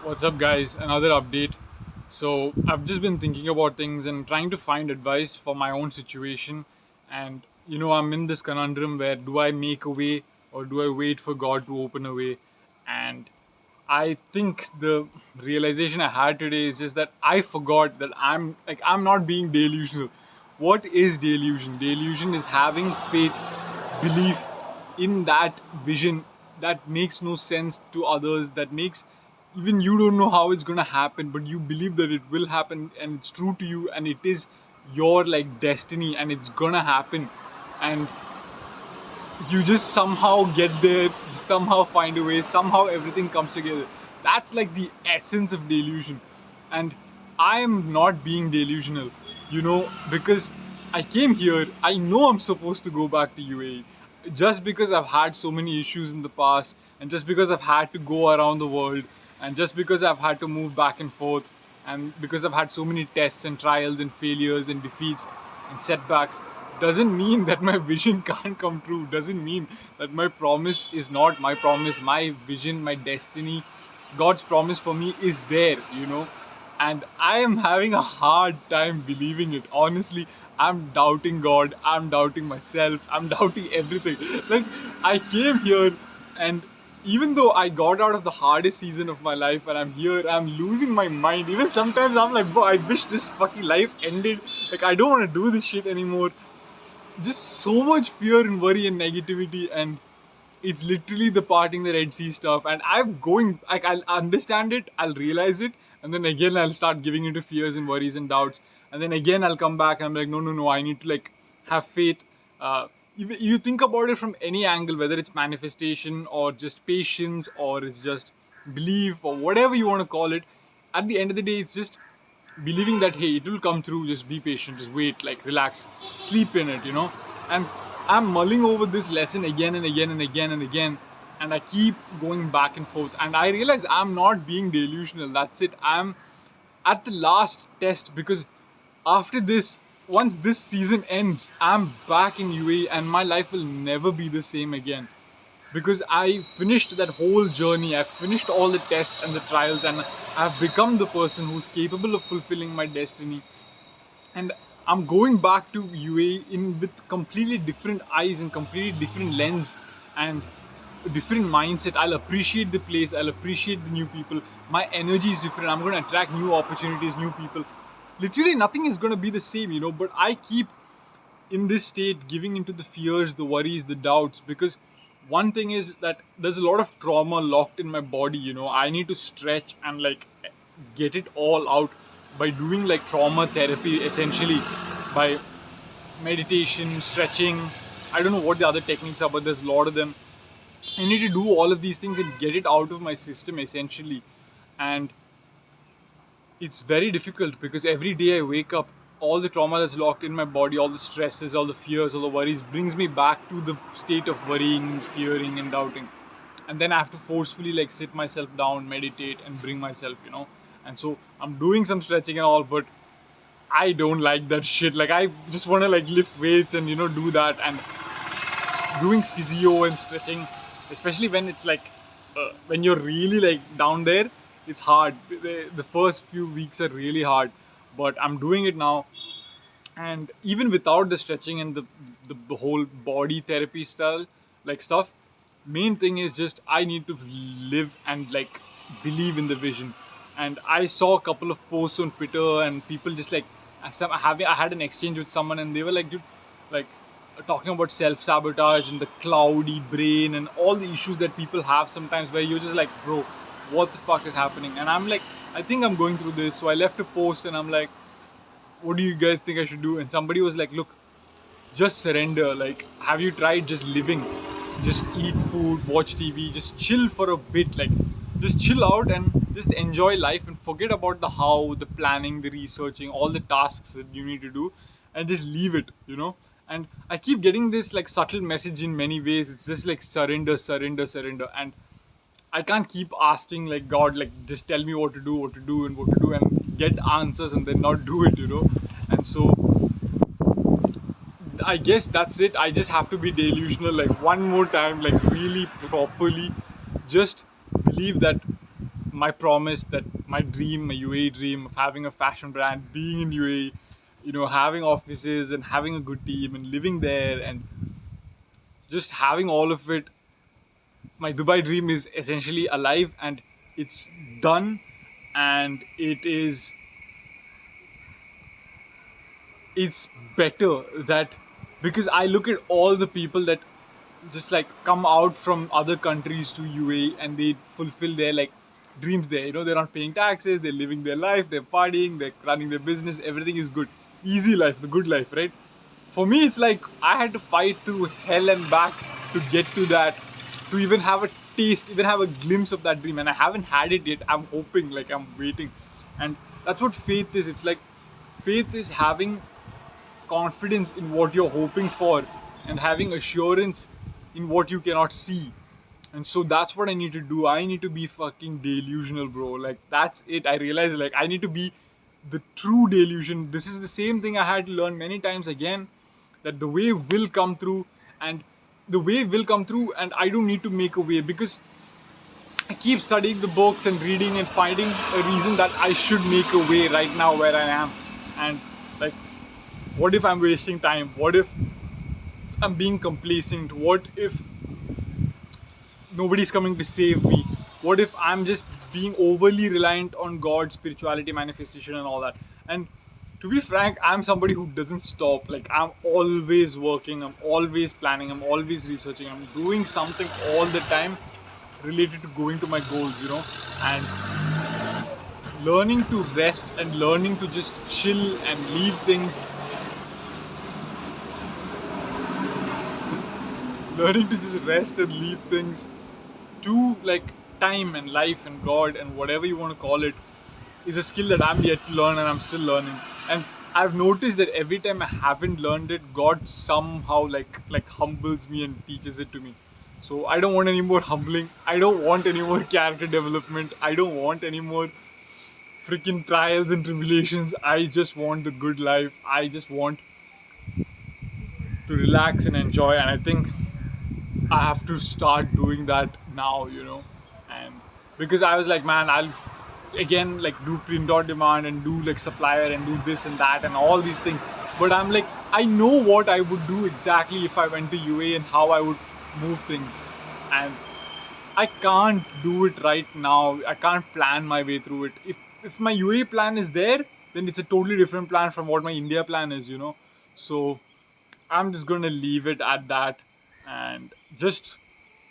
What's up, guys? Another update. So, I've just been thinking about things and trying to find advice for my own situation. And, I'm in this conundrum where do I make a way or do I wait for God to open a way? And I think the realization I had today is just that I forgot that I'm not being delusional. What is delusion? Delusion is having faith, belief in that vision that makes no sense to others, that makes even you don't know how it's going to happen, but you believe that it will happen and it's true to you and it is your like destiny and it's gonna happen. And you just somehow get there, you somehow find a way, somehow everything comes together. That's like the essence of delusion. And I am not being delusional, because I came here, I know I'm supposed to go back to UAE. Just because I've had so many issues in the past, and just because I've had to go around the world, and just because I've had to move back and forth, and because I've had so many tests and trials and failures and defeats and setbacks, doesn't mean that my vision can't come true. Doesn't mean that my promise is not my promise. My vision, my destiny, God's promise for me is there. And I am having a hard time believing it. Honestly, I'm doubting God, I'm doubting myself, I'm doubting everything. Like, I came here, and even though I got out of the hardest season of my life and I'm here, I'm losing my mind. Even sometimes I'm like, bro, I wish this fucking life ended. Like, I don't want to do this shit anymore. Just so much fear and worry and negativity, and it's literally the parting the Red Sea stuff. And I'm going, like, I'll understand it, I'll realize it, and then again I'll start giving into fears and worries and doubts, and then again I'll come back and I'm like, no, no, no, I need to like have faith. You think about it from any angle, whether it's manifestation or just patience or it's just belief or whatever you want to call it. At the end of the day, it's just believing that hey, it will come through. Just be patient, just wait, like relax, sleep in it. And I'm mulling over this lesson again and again and again and again, and I keep going back and forth, and I realize I'm not being delusional. That's it. I'm at the last test, because after this, once this season ends, I'm back in UAE and my life will never be the same again, because I finished that whole journey. I've finished all the tests and the trials, and I've become the person who's capable of fulfilling my destiny. And I'm going back to UAE in with completely different eyes and completely different lens and a different mindset. I'll appreciate the place, I'll appreciate the new people. My energy is different. I'm going to attract new opportunities, new people. Literally nothing is going to be the same. But I keep in this state giving into the fears, the worries, the doubts, because one thing is that there's a lot of trauma locked in my body. I need to stretch and like get it all out by doing like trauma therapy, essentially by meditation, stretching. I don't know what the other techniques are, but there's a lot of them. I need to do all of these things and get it out of my system, essentially. And it's very difficult because every day I wake up, all the trauma that's locked in my body, all the stresses, all the fears, all the worries brings me back to the state of worrying, fearing and doubting. And then I have to forcefully like sit myself down, meditate and bring myself. And so I'm doing some stretching and all, but I don't like that shit. Like, I just want to like lift weights and do that, and doing physio and stretching, especially when it's like when you're really like down there, it's hard. The first few weeks are really hard, but I'm doing it now. And even without the stretching and the whole body therapy style like stuff, main thing is just I need to live and like believe in the vision. And I saw a couple of posts on Twitter and people just like I had an exchange with someone, and they were like, dude, like talking about self-sabotage and the cloudy brain and all the issues that people have sometimes, where you're just like, bro, what the fuck is happening? And I'm like, I think I'm going through this. So I left a post and I'm like, what do you guys think I should do? And somebody was like, look, just surrender. Like, have you tried just living? Just eat food, watch TV, just chill for a bit. Like, just chill out and just enjoy life and forget about the how, the planning, the researching, all the tasks that you need to do, and just leave it. And I keep getting this like subtle message in many ways. It's just like surrender, surrender, surrender. And I can't keep asking like God, like just tell me what to do, and what to do, and get answers and then not do it. And so I guess that's it. I just have to be delusional like one more time, like really properly. Just believe that my promise, that my dream, my UAE dream of having a fashion brand, being in UAE, having offices and having a good team and living there and just having all of it. My Dubai dream is essentially alive and it's done, and it's better that, because I look at all the people that just like come out from other countries to UAE and they fulfill their like dreams there. They're not paying taxes, they're living their life, they're partying, they're running their business, everything is good. Easy life, the good life, right? For me, it's like I had to fight through hell and back to get to that, to even have a taste, even have a glimpse of that dream. And I haven't had it yet. I'm hoping, like, I'm waiting. And that's what faith is. It's like faith is having confidence in what you're hoping for and having assurance in what you cannot see. And so that's what I need to do. I need to be fucking delusional, bro. Like, that's it. I realize, like, I need to be the true delusion. This is the same thing I had to learn many times again, that the way will come through, and the way will come through, and I don't need to make a way, because I keep studying the books and reading and finding a reason that I should make a way right now where I am. And like, what if I'm wasting time? What if I'm being complacent? What if nobody's coming to save me? What if I'm just being overly reliant on God, spirituality, manifestation, and all that? And to be frank, I'm somebody who doesn't stop. Like, I'm always working, I'm always planning, I'm always researching, I'm doing something all the time related to going to my goals, and learning to rest and learning to just chill and leave things. Learning to just rest and leave things to like time and life and God and whatever you want to call it is a skill that I'm yet to learn, and I'm still learning. And I've noticed that every time I haven't learned it, God somehow like humbles me and teaches it to me. So I don't want any more humbling. I don't want any more character development. I don't want any more freaking trials and tribulations. I just want the good life. I just want to relax and enjoy. And I think I have to start doing that now, and because I was like, man, I'll again like do print on demand and do like supplier and do this and that and all these things. But I'm like, I know what I would do exactly if I went to UA and how I would move things, and I can't do it right now. I can't plan my way through it. If my UA plan is there, then it's a totally different plan from what my India plan is, So I'm just gonna leave it at that, and just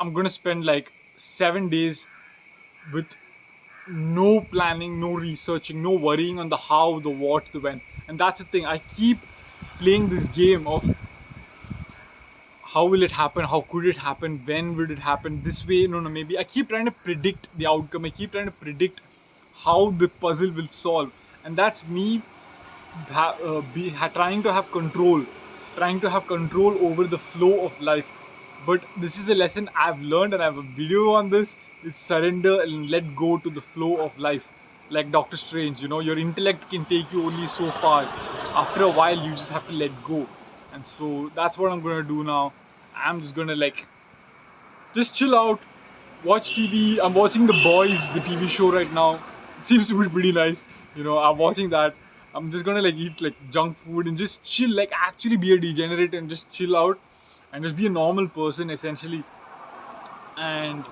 I'm gonna spend like 7 days with no planning, no researching, no worrying on the how, the what, the when. And that's the thing. I keep playing this game of how will it happen, how could it happen, when would it happen, this way, no, maybe. I keep trying to predict the outcome. I keep trying to predict how the puzzle will solve, and that's me trying to have control, over the flow of life. But this is a lesson I've learned, and I have a video on this. It's surrender and let go to the flow of life. Like Doctor Strange, your intellect can take you only so far. After a while, you just have to let go. And so that's what I'm gonna do now. I'm just gonna just chill out, watch TV. I'm watching The Boys, the TV show right now. It seems to be pretty nice. I'm watching that. I'm just gonna eat junk food and just chill, actually be a degenerate and just chill out and just be a normal person essentially. And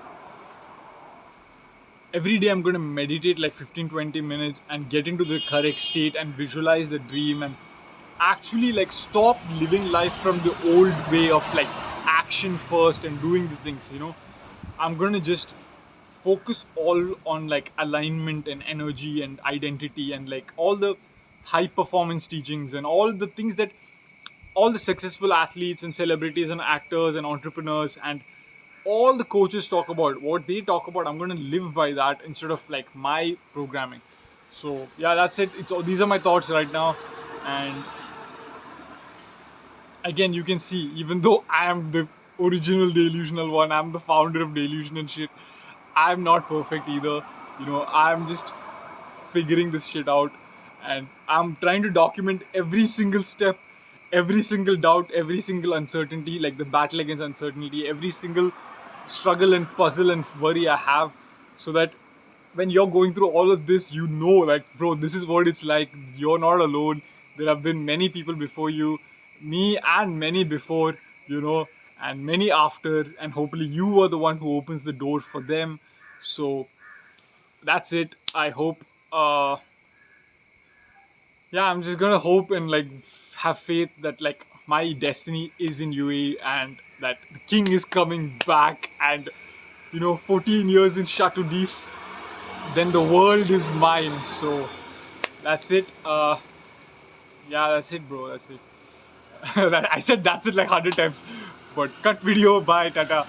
every day I'm going to meditate 15-20 minutes and get into the correct state and visualize the dream, and actually stop living life from the old way of action first and doing the things. I'm going to just focus all on alignment and energy and identity and all the high performance teachings and all the things that all the successful athletes and celebrities and actors and entrepreneurs and all the coaches talk about. What they talk about, I'm going to live by that instead of my programming. So yeah, that's it. These are my thoughts right now. And again, you can see, even though I am the original delusional one, I'm the founder of delusion and shit, I'm not perfect either. I'm just figuring this shit out, and I'm trying to document every single step, every single doubt, every single uncertainty, the battle against uncertainty, every single struggle and puzzle and worry I have, so that when you're going through all of this, you know, like, bro, this is what it's like. You're not alone. There have been many people before you, me and many before, you know, and many after, and hopefully you are the one who opens the door for them. So that's it. I hope, yeah, I'm just gonna hope and like have faith that like my destiny is in UAE and that the king is coming back, and 14 years in Chateau, then the world is mine. So that's it. Yeah, that's it, bro. That's it. I said that's it like 100 times. But cut video. Bye. Tata.